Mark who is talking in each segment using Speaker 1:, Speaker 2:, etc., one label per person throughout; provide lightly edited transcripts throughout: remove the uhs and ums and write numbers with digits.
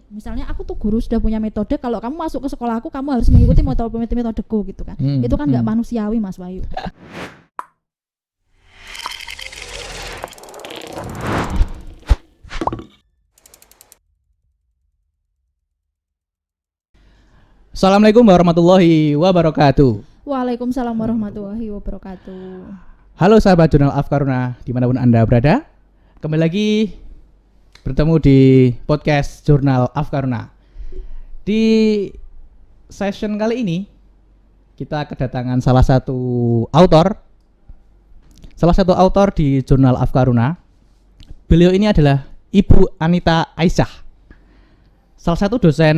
Speaker 1: Misalnya aku tuh guru sudah punya metode, kalau kamu masuk ke sekolah aku kamu harus mengikuti metodeku gitu kan. Itu kan nggak manusiawi Mas Wahyu.
Speaker 2: Assalamualaikum warahmatullahi wabarakatuh.
Speaker 1: Waalaikumsalam warahmatullahi wabarakatuh.
Speaker 2: Halo sahabat Jurnal Afkaruna dimanapun Anda berada. Kembali lagi bertemu di podcast Jurnal Afkaruna. Di session kali ini kita kedatangan salah satu autor di Jurnal Afkaruna. Beliau ini adalah Ibu Anita Aisyah, salah satu dosen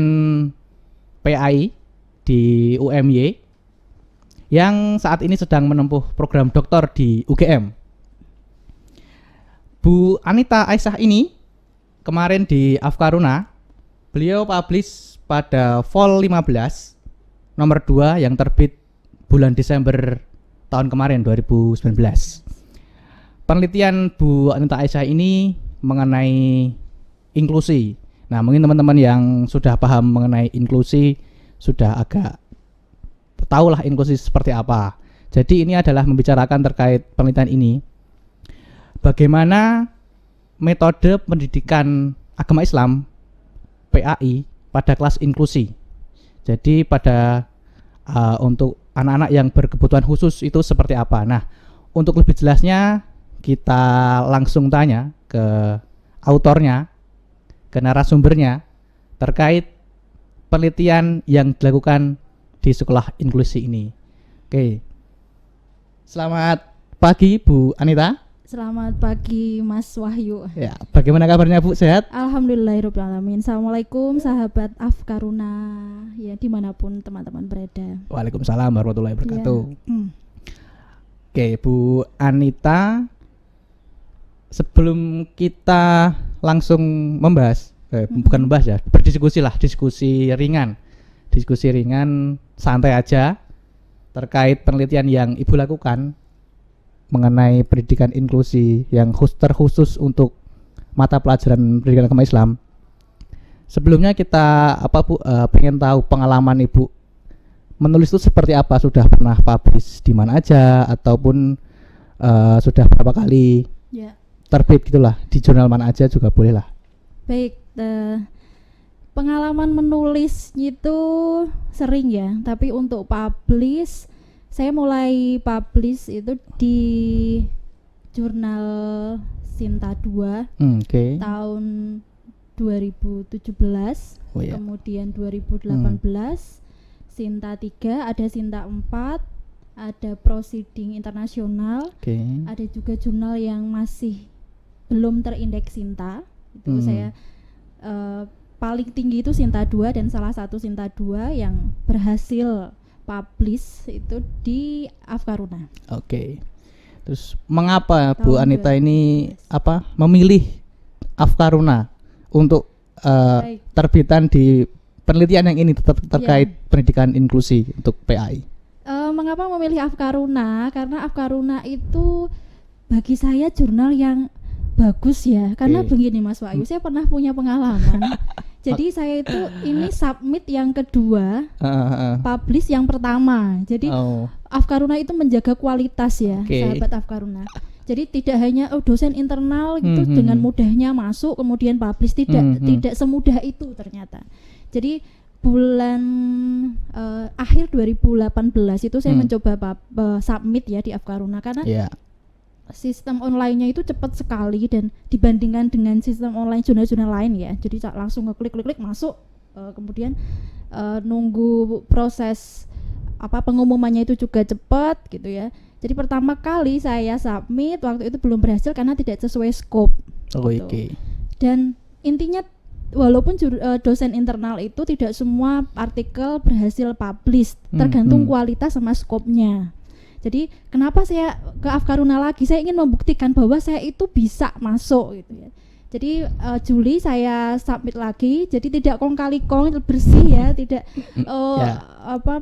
Speaker 2: PAI di UMY yang saat ini sedang menempuh program doktor di UGM. Bu Anita Aisyah ini kemarin di Afkaruna beliau publish pada Vol 15 nomor 2 yang terbit bulan Desember tahun kemarin 2019. Penelitian Bu Anita Aisyah ini mengenai inklusi. Nah, mungkin teman-teman yang sudah paham mengenai inklusi sudah agak tahulah inklusi seperti apa. Jadi ini adalah membicarakan terkait penelitian ini, bagaimana metode pendidikan agama Islam PAI pada kelas inklusi. Jadi pada untuk anak-anak yang berkebutuhan khusus itu seperti apa. Nah, untuk lebih jelasnya kita langsung tanya ke autornya, ke narasumbernya terkait penelitian yang dilakukan di sekolah inklusi ini. Oke. Selamat pagi Bu Anita.
Speaker 1: Selamat pagi Mas Wahyu.
Speaker 2: Ya, bagaimana kabarnya Bu? Sehat?
Speaker 1: Alhamdulillahirrahmanirrahim. Assalamualaikum sahabat Afkaruna ya dimanapun teman-teman berada.
Speaker 2: Waalaikumsalam warahmatullahi wabarakatuh.
Speaker 1: Ya.
Speaker 2: Oke, Bu Anita, sebelum kita langsung membahas, bukan membahas ya, berdiskusi lah, diskusi ringan santai aja terkait penelitian yang Ibu lakukan mengenai pendidikan inklusi yang terkhusus untuk mata pelajaran pendidikan agama Islam. Sebelumnya kita pengen tahu pengalaman Ibu menulis itu seperti apa, sudah pernah publish di mana aja ataupun sudah berapa kali terbit gitulah, di jurnal mana aja juga boleh lah.
Speaker 1: Baik, pengalaman menulis itu sering ya, tapi untuk publish saya mulai publish itu di jurnal Sinta 2 tahun 2017, kemudian 2018 Sinta 3, ada Sinta 4, ada Proceeding Internasional, ada juga jurnal yang masih belum terindeks Sinta. Itu saya paling tinggi itu Sinta 2, dan salah satu Sinta 2 yang berhasil publish itu di Afkaruna.
Speaker 2: Oke. Terus mengapa Bu Anita ini memilih Afkaruna untuk terbitan di penelitian yang ini terkait pendidikan inklusi untuk PAI?
Speaker 1: Mengapa memilih Afkaruna? Karena Afkaruna itu bagi saya jurnal yang bagus ya, karena begini Mas Wahyu, saya pernah punya pengalaman. Jadi saya itu ini submit yang kedua, publish yang pertama. Jadi Afkaruna itu menjaga kualitas ya, sahabat Afkaruna. Jadi tidak hanya dosen internal gitu dengan mudahnya masuk kemudian publish, tidak semudah itu ternyata. Jadi bulan akhir 2018 itu saya mencoba submit ya di Afkaruna, karena sistem online-nya itu cepat sekali dan dibandingkan dengan sistem online jurnal-jurnal lain ya. Jadi langsung ngeklik masuk, kemudian nunggu proses pengumumannya itu juga cepat gitu ya. Jadi pertama kali saya submit waktu itu belum berhasil karena tidak sesuai scope. Gitu. Dan intinya walaupun dosen internal itu tidak semua artikel berhasil publish, tergantung kualitas sama scope-nya. Jadi kenapa saya ke Afkaruna lagi? Saya ingin membuktikan bahwa saya itu bisa masuk gitu ya. Jadi Juli saya submit lagi, jadi tidak kong kali kong, bersih ya, tidak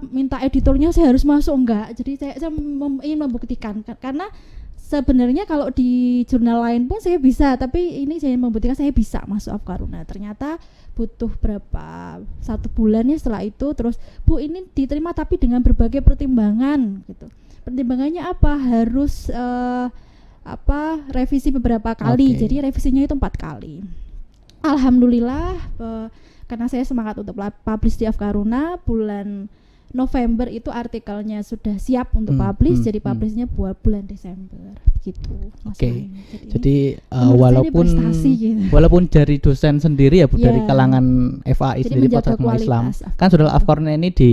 Speaker 1: minta editornya saya harus masuk, enggak. Jadi saya ingin membuktikan karena sebenarnya kalau di jurnal lain pun saya bisa, tapi ini saya membuktikan saya bisa masuk Afkaruna. Ternyata butuh berapa 1 bulan ya setelah itu, terus Bu ini diterima tapi dengan berbagai pertimbangan gitu. Pertimbangannya apa? Harus revisi beberapa kali.
Speaker 2: Oke.
Speaker 1: Jadi revisinya itu 4 kali. Alhamdulillah karena saya semangat untuk publish di Afkaruna, bulan November itu artikelnya sudah siap untuk publish, jadi publishnya buat bulan Desember gitu.
Speaker 2: Oke.
Speaker 1: Jadi
Speaker 2: Jadi
Speaker 1: menurut saya ini
Speaker 2: walaupun
Speaker 1: prestasi gitu.
Speaker 2: walaupun dari dosen sendiri ya Bu, dari
Speaker 1: Ya.
Speaker 2: kalangan FAI
Speaker 1: Jadi
Speaker 2: sendiri
Speaker 1: menjaga
Speaker 2: Fakultas Agama Islam.
Speaker 1: kualitas
Speaker 2: Kan Jurnal Afkaruna ini di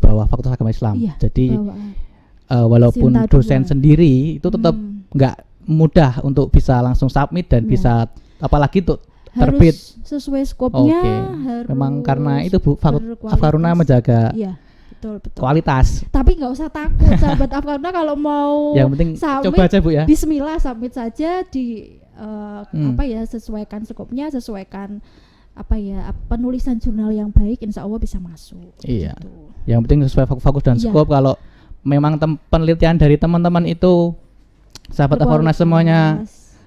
Speaker 2: bawah Fakultas Agama Islam.
Speaker 1: Iya,
Speaker 2: Jadi
Speaker 1: bawaan.
Speaker 2: walaupun
Speaker 1: Sinta
Speaker 2: dosen
Speaker 1: 2.
Speaker 2: sendiri itu tetap nggak mudah untuk bisa langsung submit dan
Speaker 1: Iya.
Speaker 2: bisa apalagi untuk terbit.
Speaker 1: Harus sesuai skopnya.
Speaker 2: Oke.
Speaker 1: Harus
Speaker 2: Memang karena itu Bu,
Speaker 1: berkualitas.
Speaker 2: Afkaruna menjaga
Speaker 1: Iya, betul.
Speaker 2: kualitas.
Speaker 1: Tapi nggak usah takut sahabat Afkaruna kalau mau
Speaker 2: Yang penting
Speaker 1: submit,
Speaker 2: coba aja Bu ya.
Speaker 1: Bismillah submit saja di sesuaikan skopnya, sesuaikan penulisan jurnal yang baik, insya Allah bisa masuk.
Speaker 2: Iya.
Speaker 1: Gitu.
Speaker 2: Yang penting sesuai fokus dan
Speaker 1: Iya.
Speaker 2: skop. Kalau memang penelitian dari teman-teman itu sahabat Afkaruna semuanya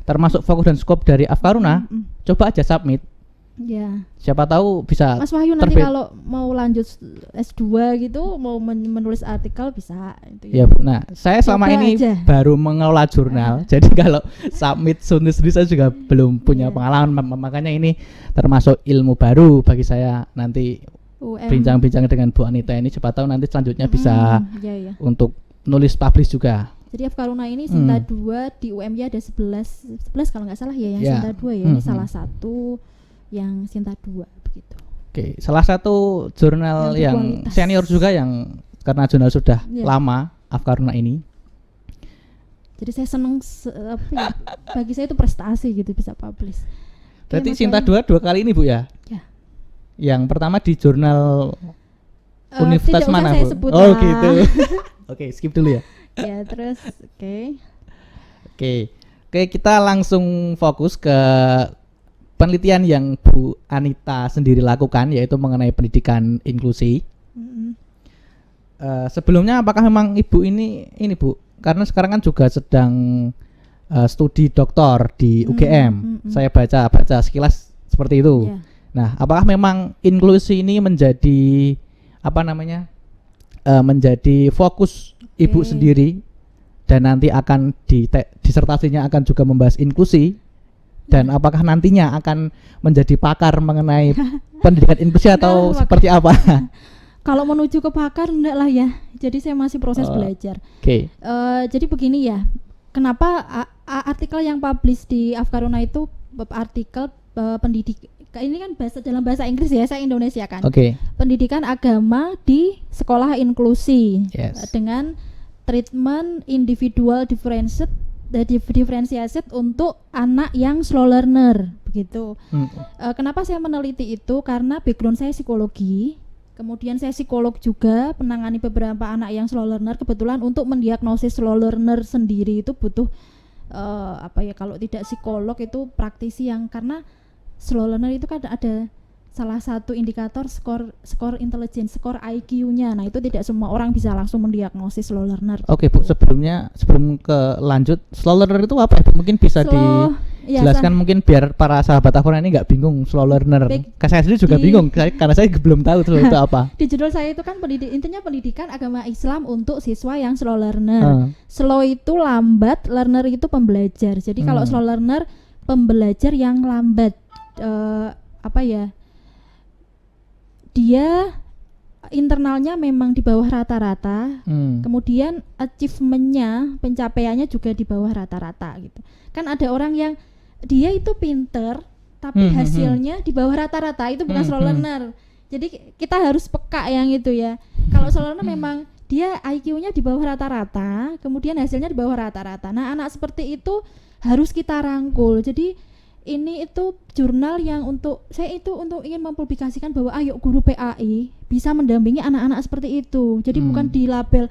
Speaker 2: termasuk fokus dan skop dari Afkaruna, coba aja submit.
Speaker 1: Ya.
Speaker 2: Siapa tahu bisa
Speaker 1: Mas Wahyu nanti
Speaker 2: terbit.
Speaker 1: kalau mau lanjut S2 gitu, mau menulis artikel bisa itu
Speaker 2: Ya Bu, nah saya selama
Speaker 1: Coba
Speaker 2: ini
Speaker 1: aja.
Speaker 2: baru mengelola jurnal, jadi kalau submit sendiri saya juga belum punya
Speaker 1: Iya.
Speaker 2: pengalaman, makanya ini termasuk ilmu baru bagi saya. Nanti
Speaker 1: UM.
Speaker 2: bincang-bincang dengan Bu Anita ini, siapa tahu nanti selanjutnya bisa
Speaker 1: Iya.
Speaker 2: untuk nulis publish juga.
Speaker 1: Jadi Afkaruna ini Sinta 2 di UMY ada 11 kalau nggak salah ya, yang
Speaker 2: Ya.
Speaker 1: Sinta 2 ya. Ini salah satu yang Sinta 2 begitu.
Speaker 2: Oke, salah satu jurnal
Speaker 1: Yang
Speaker 2: yang
Speaker 1: berkualitas.
Speaker 2: senior juga yang karena jurnal sudah
Speaker 1: Iya.
Speaker 2: lama Afkaruna ini.
Speaker 1: Jadi saya seneng bagi saya itu prestasi gitu bisa publish. Oke,
Speaker 2: Berarti
Speaker 1: Mas
Speaker 2: Sinta
Speaker 1: Wahyu.
Speaker 2: 2 kali ini Bu ya?
Speaker 1: Ya.
Speaker 2: Yang pertama di jurnal Universitas
Speaker 1: tidak usah
Speaker 2: mana
Speaker 1: saya
Speaker 2: Bu?
Speaker 1: sebut
Speaker 2: Oh
Speaker 1: lah.
Speaker 2: gitu. Oke, skip dulu ya.
Speaker 1: Ya terus
Speaker 2: Oke, kita langsung fokus ke penelitian yang Bu Anita sendiri lakukan, yaitu mengenai pendidikan inklusi. Sebelumnya apakah memang Ibu ini Bu, karena sekarang kan juga sedang studi doktor di UGM. Saya baca sekilas seperti itu.
Speaker 1: ya.
Speaker 2: Nah, apakah memang inklusi ini menjadi menjadi fokus Ibu
Speaker 1: Oke.
Speaker 2: sendiri, dan nanti akan disertasinya akan juga membahas inklusi, dan apakah nantinya akan menjadi pakar mengenai pendidikan inklusi atau
Speaker 1: Enggak,
Speaker 2: seperti apa?
Speaker 1: Kalau menuju ke pakar enggak lah ya. Jadi saya masih proses belajar.
Speaker 2: Oke.
Speaker 1: Jadi begini ya. Kenapa artikel yang publish di Afkaruna itu artikel pendidik ini kan dalam bahasa Inggris ya, saya Indonesia kan.
Speaker 2: Oke.
Speaker 1: Pendidikan agama di sekolah inklusi.
Speaker 2: Yes.
Speaker 1: Dengan treatment individual differentiated untuk anak yang slow learner begitu. Kenapa saya meneliti itu? Karena background saya psikologi. Kemudian saya psikolog juga, menangani beberapa anak yang slow learner. Kebetulan untuk mendiagnosis slow learner sendiri itu butuh kalau tidak psikolog itu praktisi yang, karena slow learner itu kan ada salah satu indikator skor intelligence, skor IQ-nya. Nah, itu tidak semua orang bisa langsung mendiagnosis slow learner.
Speaker 2: Oke Bu, sebelum ke lanjut, slow learner itu apa ya? Mungkin bisa dijelaskan mungkin biar para sahabat Afkaruna ini nggak bingung slow learner. Saya sendiri juga bingung karena saya belum tahu itu apa.
Speaker 1: Di judul saya itu kan intinya pendidikan agama Islam untuk siswa yang slow learner. Slow itu lambat, learner itu pembelajar. Jadi kalau slow learner pembelajar yang lambat, dia internalnya memang di bawah rata-rata, kemudian achievementnya, pencapaiannya juga di bawah rata-rata gitu. Kan ada orang yang dia itu pinter tapi hasilnya di bawah rata-rata, itu bukan slow learner. Jadi kita harus peka yang itu ya. Kalau slow learner memang dia IQ-nya di bawah rata-rata, kemudian hasilnya di bawah rata-rata. Nah, anak seperti itu harus kita rangkul. Jadi ini itu jurnal yang untuk ingin mempublikasikan bahwa ayo guru PAI bisa mendampingi anak-anak seperti itu. Jadi bukan di label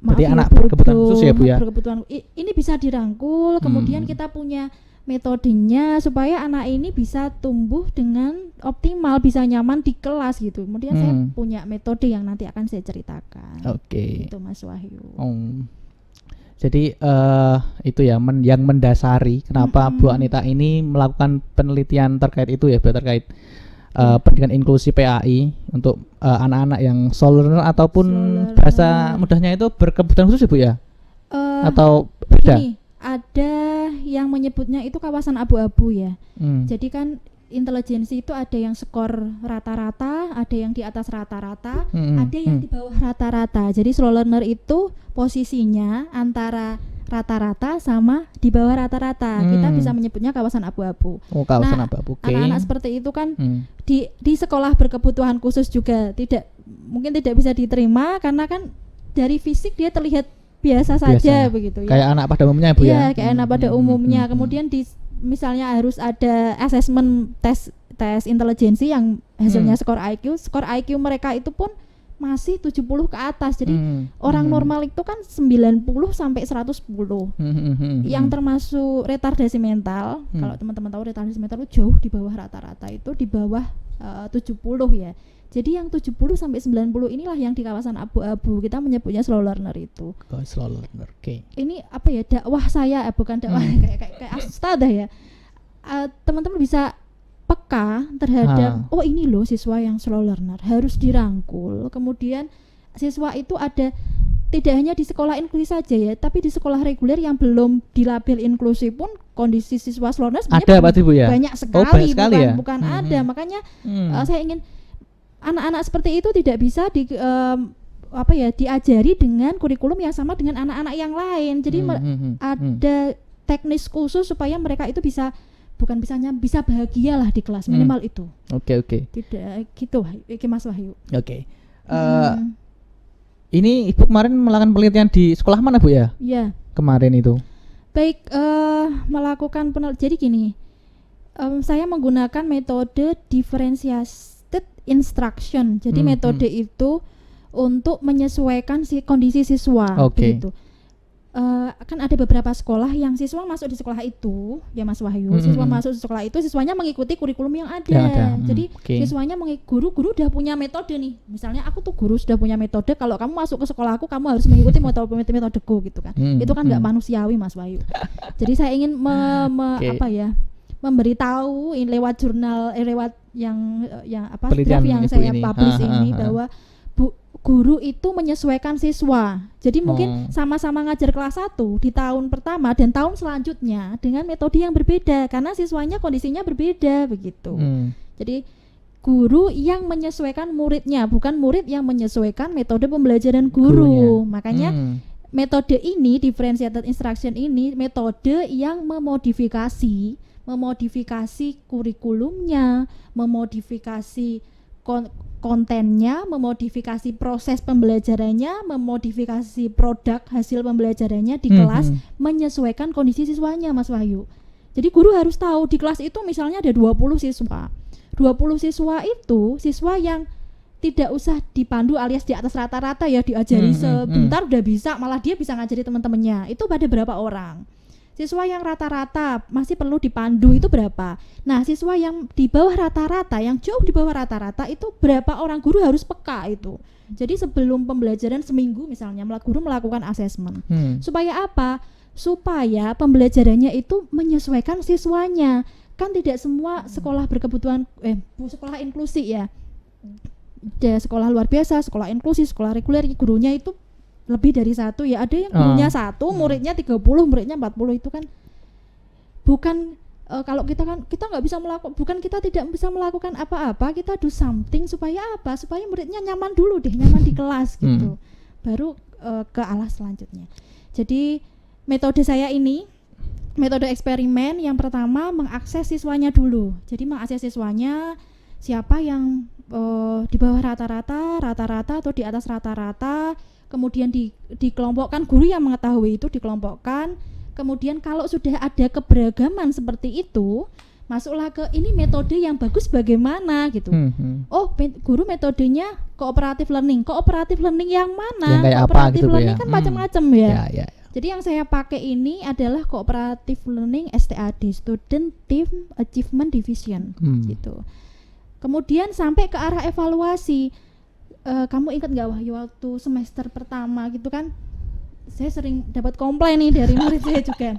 Speaker 2: berarti anak berkebutuhan khusus ya Bu ya.
Speaker 1: Ini bisa dirangkul, kemudian kita punya metodenya supaya anak ini bisa tumbuh dengan optimal, bisa nyaman di kelas gitu. Kemudian saya punya metode yang nanti akan saya ceritakan.
Speaker 2: Oke.
Speaker 1: Itu Mas Wahyu.
Speaker 2: Jadi itu ya yang mendasari kenapa Bu Anita ini melakukan penelitian terkait itu ya, Bu, terkait pendidikan inklusi PAI untuk anak-anak yang slow learner ataupun bahasa mudahnya itu berkebutuhan khusus ya, Bu ya? Atau beda?
Speaker 1: Gini, ada yang menyebutnya itu kawasan abu-abu ya. Jadi kan intelijensi itu ada yang skor rata-rata, ada yang di atas rata-rata, ada yang di bawah rata-rata. Jadi slow learner itu posisinya antara rata-rata sama di bawah rata-rata. Kita bisa menyebutnya kawasan abu-abu.
Speaker 2: Oh, kawasan abu-abu. Okay.
Speaker 1: Anak-anak seperti itu kan di sekolah berkebutuhan khusus juga mungkin tidak bisa diterima karena kan dari fisik dia terlihat biasa saja begitu ya.
Speaker 2: Kayak anak pada umumnya, Bu ya.
Speaker 1: Iya, kayak anak pada umumnya. Kemudian misalnya harus ada assessment tes intelijensi yang hasilnya skor IQ mereka itu pun masih 70 ke atas. Jadi orang normal itu kan 90 sampai 110. Yang termasuk retardasi mental, kalau teman-teman tahu retardasi mental itu jauh di bawah rata-rata, itu di bawah 70 ya. Jadi yang 70 sampai 90 inilah yang di kawasan abu-abu. Kita menyebutnya slow learner itu.
Speaker 2: Oh, slow learner. Oke.
Speaker 1: Ini apa ya, dakwah saya bukan dakwah kayak ustadzah ya. Teman-teman bisa peka terhadap oh ini loh siswa yang slow learner harus dirangkul. Kemudian siswa itu ada tidak hanya di sekolah inklusi saja ya, tapi di sekolah reguler yang belum dilabel inklusi pun kondisi siswa slow learner
Speaker 2: ada Pak Ibu ya?
Speaker 1: Banyak sekali, bukan
Speaker 2: ya?
Speaker 1: ada. Makanya saya ingin anak-anak seperti itu tidak bisa diajari dengan kurikulum yang sama dengan anak-anak yang lain. Jadi ada teknis khusus supaya mereka itu bisa bahagia lah di kelas, minimal itu.
Speaker 2: Oke.
Speaker 1: Tidak gitu Mas Wahyu.
Speaker 2: Oke. Ini Ibu kemarin melakukan penelitian di sekolah mana, Bu ya?
Speaker 1: Iya.
Speaker 2: Kemarin itu.
Speaker 1: Baik, melakukan penelitian. Jadi gini, saya menggunakan metode differentiated instruction. Jadi metode itu untuk menyesuaikan kondisi siswa. Begitu. Kan ada beberapa sekolah yang siswa masuk di sekolah itu ya Mas Wahyu, siswa masuk di sekolah itu siswanya mengikuti kurikulum yang ada. Jadi siswanya guru udah punya metode nih, misalnya aku tuh guru sudah punya metode, kalau kamu masuk ke sekolahku kamu harus mengikuti metodeku gitu kan. Itu kan nggak manusiawi Mas Wahyu. Jadi saya ingin memberitahu lewat jurnal lewat yang draft yang saya publish ini bahwa guru itu menyesuaikan siswa. Jadi mungkin sama-sama ngajar kelas 1 di tahun pertama dan tahun selanjutnya dengan metode yang berbeda karena siswanya kondisinya berbeda begitu. Jadi guru yang menyesuaikan muridnya, bukan murid yang menyesuaikan metode pembelajaran guru. Makanya metode ini, differentiated instruction ini, metode yang memodifikasi kurikulumnya, memodifikasi kontennya, memodifikasi proses pembelajarannya, memodifikasi produk hasil pembelajarannya di kelas, menyesuaikan kondisi siswanya Mas Wahyu. Jadi guru harus tahu di kelas itu misalnya ada 20 siswa. 20 siswa itu siswa yang tidak usah dipandu alias di atas rata-rata ya, diajari sebentar udah bisa, malah dia bisa ngajari teman-temannya. Itu pada berapa orang? Siswa yang rata-rata masih perlu dipandu itu berapa? Nah, siswa yang di bawah rata-rata, yang jauh di bawah rata-rata itu berapa orang? Guru harus peka itu. Jadi sebelum pembelajaran seminggu misalnya, guru melakukan asesmen. Supaya apa? Supaya pembelajarannya itu menyesuaikan siswanya. Kan tidak semua sekolah berkebutuhan sekolah inklusi ya. Ada sekolah luar biasa, sekolah inklusi, sekolah reguler, gurunya itu lebih dari satu ya, ada yang gurunya 1, muridnya 30, muridnya 40, itu kan bukan kalau kita nggak bisa melakukan, bukan kita tidak bisa melakukan apa-apa, kita do something supaya apa? Supaya muridnya nyaman dulu deh, nyaman di kelas gitu. Baru ke arah selanjutnya. Jadi metode saya ini metode eksperimen yang pertama mengakses siswanya dulu. Jadi mengakses siswanya siapa yang di bawah rata-rata atau di atas rata-rata. Kemudian dikelompokkan, guru yang mengetahui itu dikelompokkan. Kemudian kalau sudah ada keberagaman seperti itu, masuklah ke ini metode yang bagus bagaimana gitu. Oh, guru metodenya cooperative learning. Cooperative learning yang mana?
Speaker 2: Yang
Speaker 1: cooperative
Speaker 2: apa, gitu,
Speaker 1: learning
Speaker 2: ya?
Speaker 1: Kan macam-macam ya.
Speaker 2: Ya.
Speaker 1: Jadi yang saya pakai ini adalah cooperative learning STAD, Student Team Achievement Division gitu. Kemudian sampai ke arah evaluasi. Kamu ingat nggak Wahyu waktu semester pertama gitu kan, saya sering dapat komplain nih dari murid saya juga.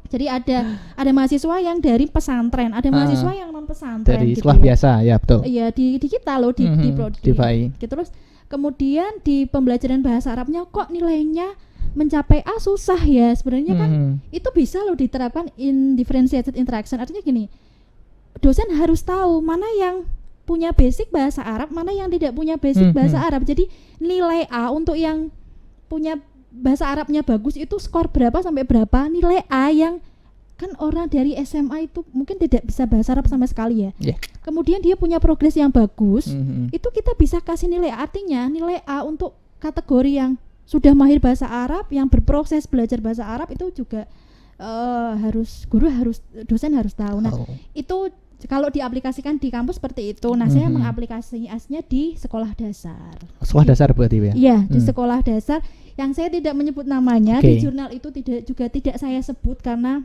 Speaker 1: Jadi ada mahasiswa yang dari pesantren, ada mahasiswa yang non pesantren
Speaker 2: dari
Speaker 1: gitu
Speaker 2: sekolah biasa ya, betul.
Speaker 1: Iya, di kita loh di
Speaker 2: Di FAI.
Speaker 1: Terus kemudian di pembelajaran bahasa Arabnya kok nilainya mencapai A susah ya. Sebenarnya kan itu bisa loh diterapkan in differentiated interaction. Artinya gini, dosen harus tahu mana yang punya basic bahasa Arab, mana yang tidak punya basic bahasa Arab. Jadi nilai A untuk yang punya bahasa Arabnya bagus itu skor berapa sampai berapa, nilai A yang kan orang dari SMA itu mungkin tidak bisa bahasa Arab sama sekali ya. Kemudian dia punya progres yang bagus, itu kita bisa kasih nilai A. Artinya nilai A untuk kategori yang sudah mahir bahasa Arab, yang berproses belajar bahasa Arab itu juga dosen harus tahu. Nah, itu kalau diaplikasikan di kampus seperti itu. Nah, saya mengaplikasikannya di sekolah dasar.
Speaker 2: Sekolah dasar berarti ya?
Speaker 1: Iya, di sekolah dasar yang saya tidak menyebut namanya, di jurnal itu tidak saya sebut karena.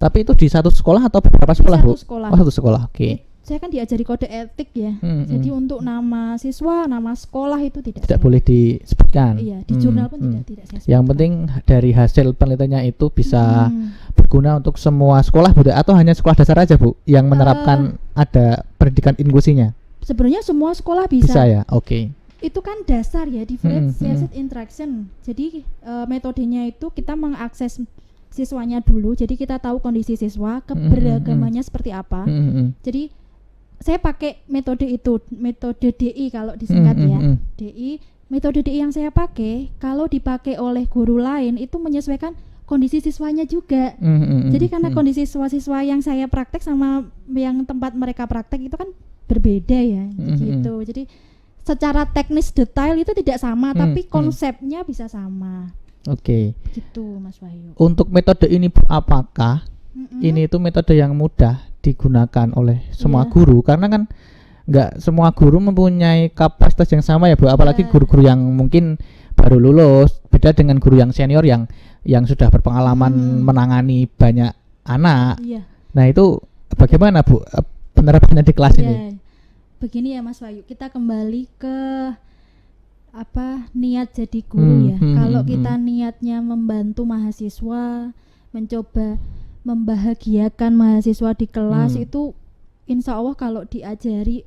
Speaker 2: Tapi itu di satu sekolah atau beberapa sekolah, Bu?
Speaker 1: Sekolah.
Speaker 2: Oh, satu sekolah. Oke.
Speaker 1: Saya kan diajari kode etik ya. Jadi untuk nama siswa, nama sekolah itu tidak
Speaker 2: boleh disebutkan.
Speaker 1: Iya, di jurnal pun tidak saya sebutkan.
Speaker 2: Yang penting dari hasil penelitiannya itu bisa berguna untuk semua sekolah, Bu, atau hanya sekolah dasar aja, Bu, yang menerapkan ada pendidikan inklusinya?
Speaker 1: Sebenarnya semua sekolah bisa.
Speaker 2: Bisa ya, oke.
Speaker 1: Itu kan dasar ya, differentiated interaction. Jadi metodenya itu kita mengakses siswanya dulu. Jadi kita tahu kondisi siswa, keberagamannya seperti apa. Jadi saya pakai metode itu, metode DI kalau disingkat ya. DI, metode DI yang saya pakai kalau dipakai oleh guru lain itu menyesuaikan kondisi siswanya juga. Jadi karena kondisi siswa-siswa yang saya praktek sama yang tempat mereka praktek itu kan berbeda ya, gitu. Jadi secara teknis detail itu tidak sama, tapi konsepnya bisa sama.
Speaker 2: Oke.
Speaker 1: Gitu, Mas Wahyu.
Speaker 2: Untuk metode ini, Bu, apakah ini itu metode yang mudah digunakan oleh semua guru? Karena kan nggak semua guru mempunyai kapasitas yang sama ya, Bu. Apalagi guru-guru yang mungkin baru lulus, beda dengan guru yang senior yang sudah berpengalaman menangani banyak anak. Nah, itu bagaimana, Bu, penerapannya di kelas ini?
Speaker 1: Begini ya Mas Wahyu, kita kembali ke niat jadi guru ya. Kalau kita niatnya membantu mahasiswa, mencoba membahagiakan mahasiswa di kelas, itu insya Allah kalau diajari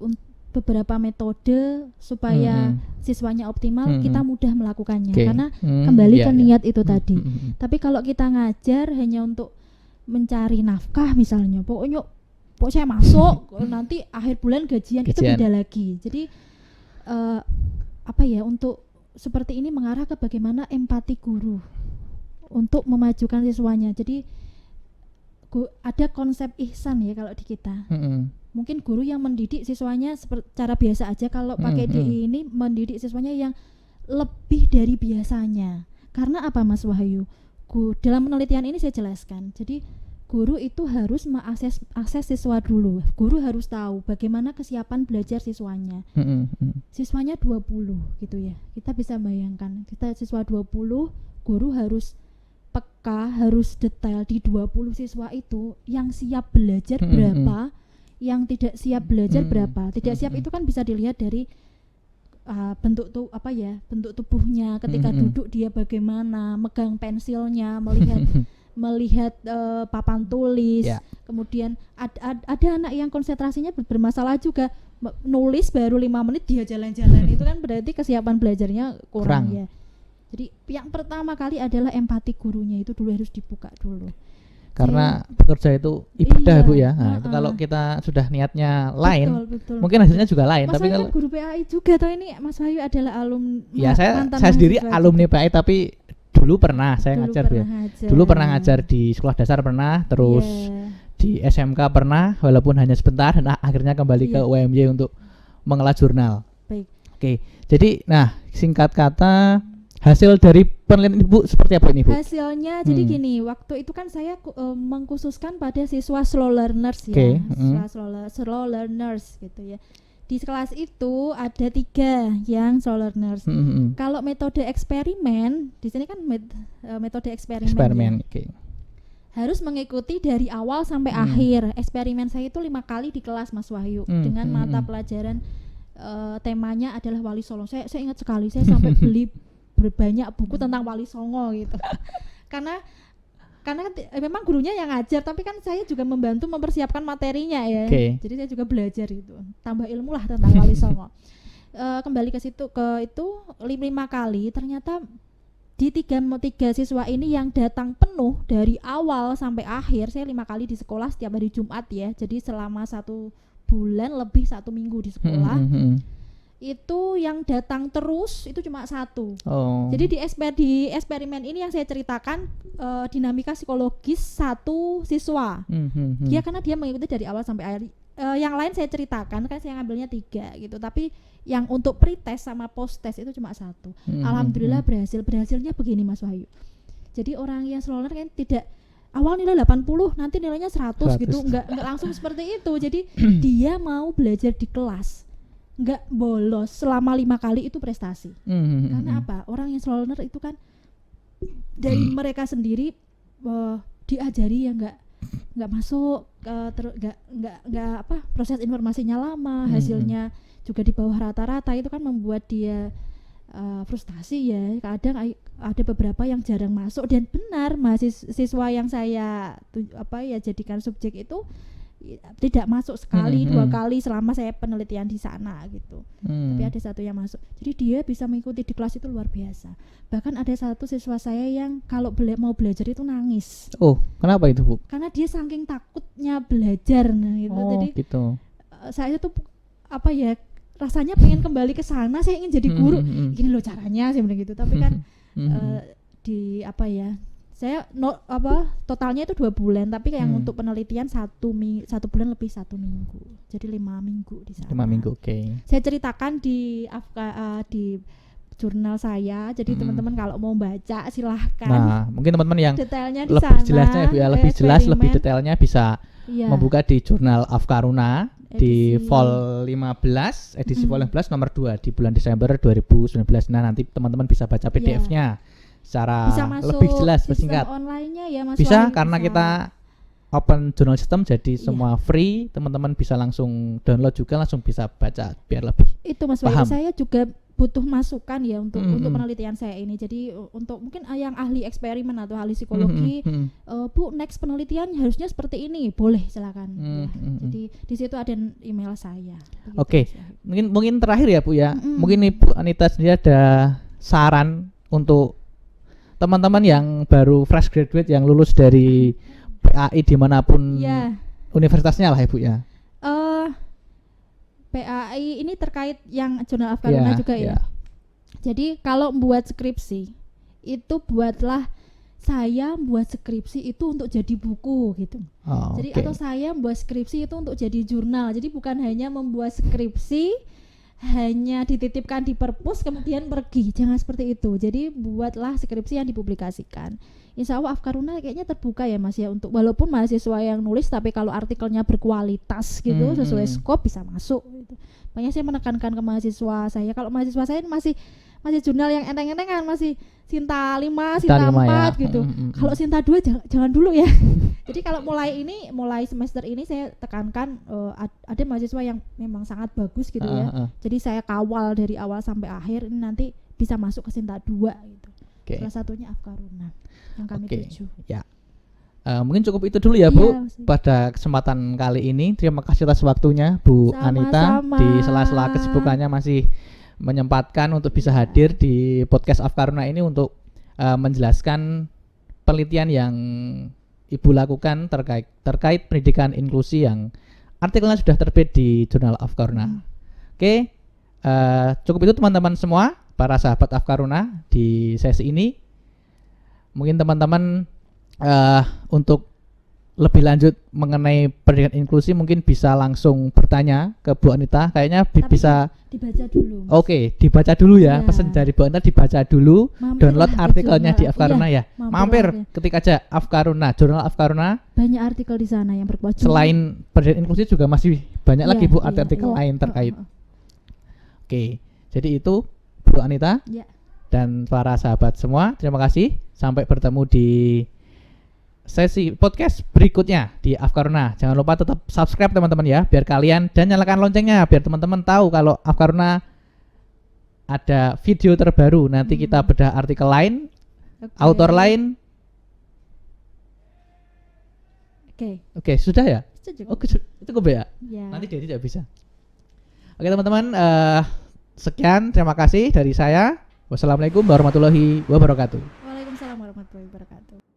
Speaker 1: beberapa metode supaya siswanya optimal, kita mudah melakukannya. Karena kembali ke niat itu tadi. Tapi kalau kita ngajar hanya untuk mencari nafkah misalnya, pokoknya saya masuk nanti akhir bulan gajian, itu beda lagi. Jadi untuk seperti ini mengarah ke bagaimana empati guru untuk memajukan siswanya. Jadi ada konsep ihsan ya kalau di kita. Mungkin guru yang mendidik siswanya secara biasa aja, kalau pakai DI ini mendidik siswanya yang lebih dari biasanya. Karena apa, Mas Wahyu? Dalam penelitian ini saya jelaskan. Jadi guru itu harus mengakses siswa dulu. Guru harus tahu bagaimana kesiapan belajar siswanya. Siswanya 20 gitu ya. Kita bisa bayangkan, kita siswa 20, guru harus peka, harus detail di 20 siswa itu yang siap belajar berapa, yang tidak siap belajar berapa. Tidak siap itu kan bisa dilihat dari bentuk tubuhnya, ketika duduk dia bagaimana, megang pensilnya, melihat papan tulis. Kemudian ada anak yang konsentrasinya bermasalah juga, nulis baru 5 menit dia jalan-jalan. Itu kan berarti kesiapan belajarnya kurang ya. Jadi yang pertama kali adalah empati gurunya, itu dulu harus dibuka dulu.
Speaker 2: Karena bekerja itu ibadah, Bu ya. Nah, itu kalau kita sudah niatnya lain, betul. Mungkin hasilnya juga lain.
Speaker 1: Mas
Speaker 2: tapi
Speaker 1: kalau guru PAI juga, atau ini Mas Wahyu adalah alumni?
Speaker 2: Ya, saya sendiri alumni PAI, tapi dulu pernah saya ngajar, Bu. Dulu pernah ngajar di sekolah dasar pernah, terus di SMK pernah, walaupun hanya sebentar, dan akhirnya kembali ke UMY untuk mengelola jurnal.
Speaker 1: Baik.
Speaker 2: Oke. Jadi, nah, singkat kata, hasil dari penelitian Ibu seperti apa ini, Bu?
Speaker 1: Hasilnya jadi gini, waktu itu kan saya mengkhususkan pada siswa slow learners ya. Slow learners gitu ya. Di kelas itu ada 3 yang slow learners. Kalau metode eksperimen, di sini kan metode eksperimen ya. Harus mengikuti dari awal sampai akhir. Eksperimen saya itu 5 kali di kelas, Mas Wahyu, dengan mata pelajaran temanya adalah Wali Songo. Saya ingat sekali, saya sampai beli berbanyak buku tentang Wali Songo gitu. karena memang gurunya yang ngajar, tapi kan saya juga membantu mempersiapkan materinya ya. Jadi saya juga belajar itu, tambah ilmu lah tentang Wali Songo. Kembali ke situ, ke itu 5 kali ternyata di tiga siswa ini yang datang penuh dari awal sampai akhir. Saya 5 kali di sekolah setiap hari Jumat ya, jadi selama 1 bulan lebih 1 minggu di sekolah. Itu yang datang terus itu cuma 1. Jadi di eksperimen ini yang saya ceritakan dinamika psikologis 1 siswa. Dia karena dia mengikuti dari awal sampai akhir. Yang lain saya ceritakan kan saya ngambilnya 3 gitu, tapi yang untuk pretest sama post-test itu cuma 1. Alhamdulillah berhasilnya begini Mas Wahyu. Jadi orang yang slow learner kan tidak awal nilai 80 nanti nilainya 100 gitu, enggak langsung seperti itu. Jadi dia mau belajar di kelas, enggak bolos selama 5 kali itu prestasi. Karena apa? Orang yang slow learner itu kan dari mereka sendiri diajari ya enggak masuk enggak proses informasinya lama, hasilnya juga di bawah rata-rata, itu kan membuat dia frustasi ya. Kadang ada beberapa yang jarang masuk, dan benar mahasiswa yang saya jadikan subjek itu tidak masuk sekali 2 kali selama saya penelitian di sana gitu. Tapi ada 1 yang masuk. Jadi dia bisa mengikuti di kelas itu luar biasa. Bahkan ada 1 siswa saya yang kalau mau belajar itu nangis.
Speaker 2: Oh, kenapa itu, Bu?
Speaker 1: Karena dia saking takutnya belajar gitu. Jadi gitu. Saya tuh rasanya pengen kembali ke sana, saya ingin jadi guru. Gini loh caranya sih begitu. Tapi kan saya totalnya itu 2 bulan, tapi yang untuk penelitian 1 bulan lebih 1 minggu. Jadi 5 minggu di sana.
Speaker 2: 5 minggu, oke.
Speaker 1: Saya ceritakan di jurnal saya. Jadi teman-teman kalau mau baca silahkan.
Speaker 2: Nah, mungkin teman-teman yang
Speaker 1: detailnya di
Speaker 2: lebih
Speaker 1: sana,
Speaker 2: jelasnya ya, lebih jelas, lebih detailnya bisa membuka di jurnal Afkaruna di Vol 15, edisi Vol 15 nomor 2 di bulan Desember 2019. Nah, nanti teman-teman bisa baca PDF-nya secara lebih jelas, bersingkat.
Speaker 1: Online-nya ya Mas
Speaker 2: bisa,
Speaker 1: Wahyu,
Speaker 2: karena kita open journal system, jadi semua free, teman-teman bisa langsung download juga, langsung bisa baca biar lebih
Speaker 1: itu Mas Wahyu. Saya juga butuh masukan ya untuk penelitian saya ini. Jadi untuk mungkin yang ahli eksperimen atau ahli psikologi, Bu, next penelitian harusnya seperti ini, boleh silakan. Jadi di situ ada email saya.
Speaker 2: Oke. Mungkin terakhir ya, Bu ya. Mungkin Ibu Anita sendiri ada saran untuk teman-teman yang baru fresh graduate, yang lulus dari PAI dimanapun universitasnya lah, Ibu ya.
Speaker 1: PAI ini terkait yang jurnal Afkaruna juga ya. Jadi kalau membuat skripsi itu saya buat skripsi itu untuk jadi buku gitu. Jadi atau saya membuat skripsi itu untuk jadi jurnal. Jadi bukan hanya membuat skripsi hanya dititipkan di perpus kemudian pergi, jangan seperti itu. Jadi buatlah skripsi yang dipublikasikan. Insya Allah Afkaruna kayaknya terbuka ya Mas ya, untuk walaupun mahasiswa yang nulis, tapi kalau artikelnya berkualitas gitu sesuai skop bisa masuk gitu. Makanya saya menekankan ke mahasiswa saya, kalau mahasiswa saya masih jurnal yang enteng-entengan, masih Sinta 5, Sinta 4 gitu. Kalau Sinta 2 jangan dulu ya. Jadi kalau mulai semester ini saya tekankan ada mahasiswa yang memang sangat bagus gitu ya. Jadi saya kawal dari awal sampai akhir, ini nanti bisa masuk ke Sinta 2 gitu. Salah satunya Afkaruna yang kami tuju. Ya.
Speaker 2: Mungkin cukup itu dulu ya, Bu. Pada kesempatan kali ini, terima kasih atas waktunya Bu Anita. Di sela-sela kesibukannya masih menyempatkan untuk bisa hadir di podcast Afkaruna ini untuk menjelaskan penelitian yang Ibu lakukan terkait pendidikan inklusi yang artikelnya sudah terbit di jurnal Afkaruna. Oke, cukup itu teman-teman semua, para sahabat Afkaruna di sesi ini. Mungkin teman-teman untuk lebih lanjut mengenai pendidikan inklusi mungkin bisa langsung bertanya ke Bu Anita. Kayaknya bisa
Speaker 1: dibaca dulu.
Speaker 2: Oke, dibaca dulu ya. Pesan dari Bu Anita dibaca dulu. Download artikelnya di Afkaruna ya. Mampir ketik aja Afkaruna, jurnal Afkaruna.
Speaker 1: Banyak artikel di sana yang berkualitas.
Speaker 2: Selain pendidikan inklusi juga masih banyak lagi Bu artikel lain terkait. Oke, jadi itu Bu Anita dan para sahabat semua, terima kasih. Sampai bertemu di sesi podcast berikutnya di Afkaruna. Jangan lupa tetap subscribe teman-teman ya, biar kalian, dan nyalakan loncengnya biar teman-teman tahu kalau Afkaruna ada video terbaru. Nanti kita bedah artikel lain,
Speaker 1: Oke.
Speaker 2: autor lain. Oke, sudah ya?
Speaker 1: Setuju.
Speaker 2: Oke, cukup ya?
Speaker 1: Ya.
Speaker 2: Nanti dia tidak bisa. Oke teman-teman, sekian, terima kasih dari saya. Wassalamualaikum warahmatullahi wabarakatuh.
Speaker 1: Waalaikumsalam warahmatullahi wabarakatuh.